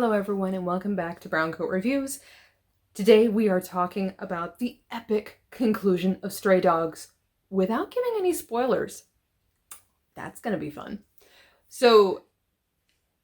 Hello everyone and welcome back to Brown Coat Reviews. Today we are talking about the epic conclusion of Stray Dogs without giving any spoilers. That's gonna be fun. So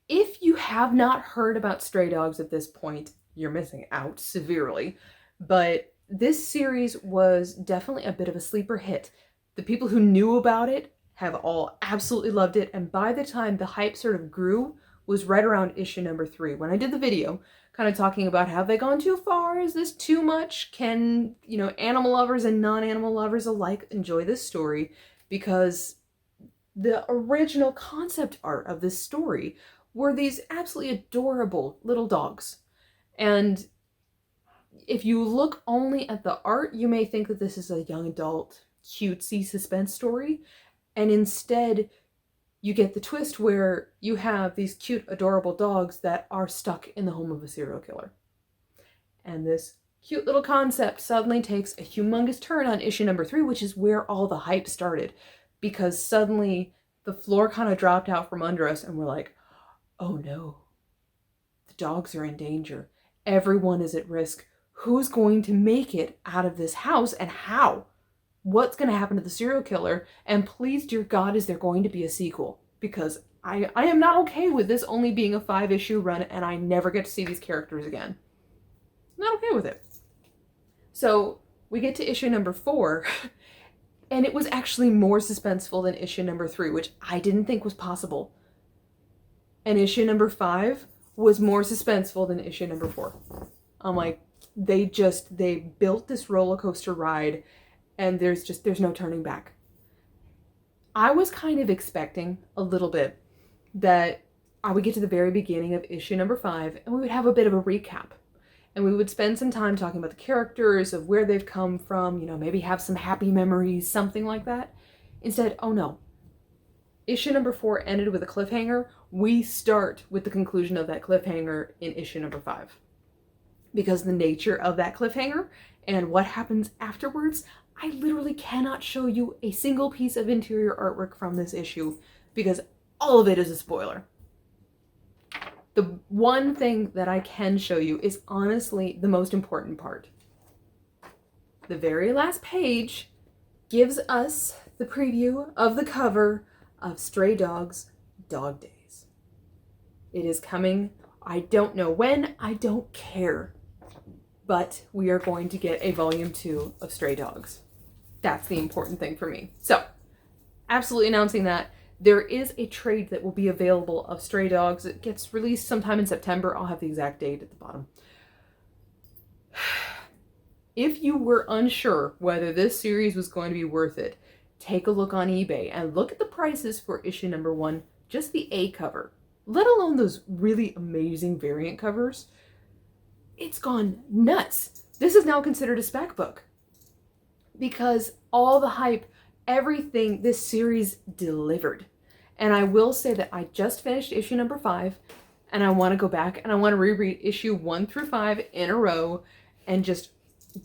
if you have not heard about Stray Dogs at this point, you're missing out severely. But this series was definitely a bit of a sleeper hit. The people who knew about it have all absolutely loved it, and by the time the hype sort of grew was right around issue number 3 when I did the video kind of talking about, have they gone too far? Is this too much? Can, animal lovers and non-animal lovers alike enjoy this story? Because the original concept art of this story were these absolutely adorable little dogs. And if you look only at the art, you may think that this is a young adult cutesy suspense story, and instead you get the twist where you have these cute, adorable dogs that are stuck in the home of a serial killer. And this cute little concept suddenly takes a humongous turn on issue number 3, which is where all the hype started. Because suddenly the floor kind of dropped out from under us and we're like, oh no, the dogs are in danger. Everyone is at risk. Who's going to make it out of this house and how? What's going to happen to the serial killer? And please, dear God, is there going to be a sequel? Because I am not okay with this only being a 5-issue run and I never get to see these characters again. I'm not okay with it. So we get to issue number 4 and it was actually more suspenseful than issue number 3, which I didn't think was possible. And issue number 5 was more suspenseful than issue number 4. I'm like, they built this roller coaster ride and there's no turning back. I was kind of expecting a little bit that I would get to the very beginning of issue number 5 and we would have a bit of a recap. And we would spend some time talking about the characters, of where they've come from, maybe have some happy memories, something like that. Instead, oh no. Issue number 4 ended with a cliffhanger. We start with the conclusion of that cliffhanger in issue number 5. Because the nature of that cliffhanger and what happens afterwards, I literally cannot show you a single piece of interior artwork from this issue because all of it is a spoiler. The one thing that I can show you is honestly the most important part. The very last page gives us the preview of the cover of Stray Dogs Dog Days. It is coming. I don't know when. I don't care. But we are going to get a volume 2 of Stray Dogs. That's the important thing for me. So, absolutely announcing that there is a trade that will be available of Stray Dogs. It gets released sometime in September. I'll have the exact date at the bottom. If you were unsure whether this series was going to be worth it, take a look on eBay and look at the prices for issue number 1, just the A cover, let alone those really amazing variant covers. It's gone nuts. This is now considered a spec book because all the hype, everything this series delivered. And I will say that I just finished issue number 5 and I want to go back and I want to reread issue 1 through 5 in a row and just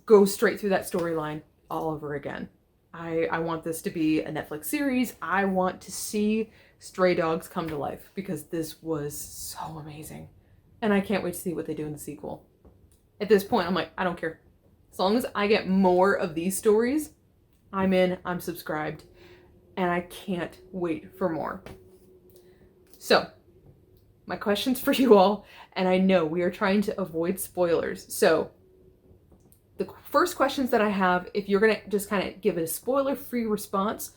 go straight through that storyline all over again. I want this to be a Netflix series. I want to see Stray Dogs come to life because this was so amazing. And I can't wait to see what they do in the sequel. At this point, I'm like, I don't care. As long as I get more of these stories, I'm in, I'm subscribed, and I can't wait for more. So, my questions for you all, and I know we are trying to avoid spoilers. So, the first questions that I have, if you're going to just kind of give a spoiler-free response,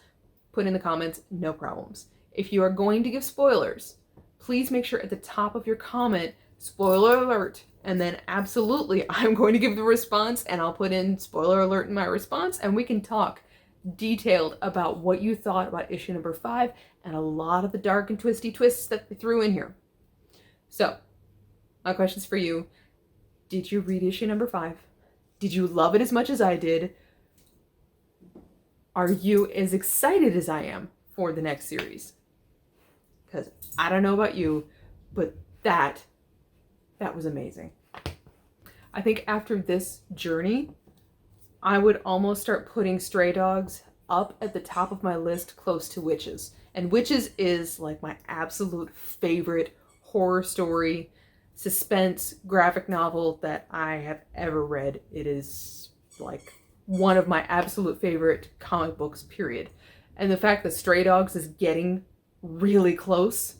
put in the comments, no problems. If you are going to give spoilers, please make sure at the top of your comment, spoiler alert, and then absolutely I'm going to give the response and I'll put in spoiler alert in my response and we can talk detailed about what you thought about issue number 5 and a lot of the dark and twisty twists that they threw in here. So, my questions for you. Did you read issue number 5? Did you love it as much as I did? Are you as excited as I am for the next series? Because I don't know about you, but that was amazing. I think after this journey, I would almost start putting Stray Dogs up at the top of my list close to Witches. And Witches is like my absolute favorite horror story suspense graphic novel that I have ever read. It is like one of my absolute favorite comic books, period. And the fact that Stray Dogs is getting really close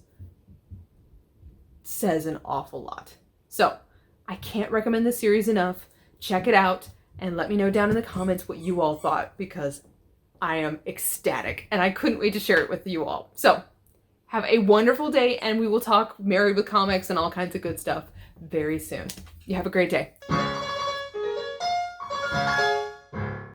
says an awful lot. So I can't recommend this series enough. Check it out and let me know down in the comments what you all thought, because I am ecstatic and I couldn't wait to share it with you all. So have a wonderful day, and we will talk Married with Comics and all kinds of good stuff very soon. You have a great day.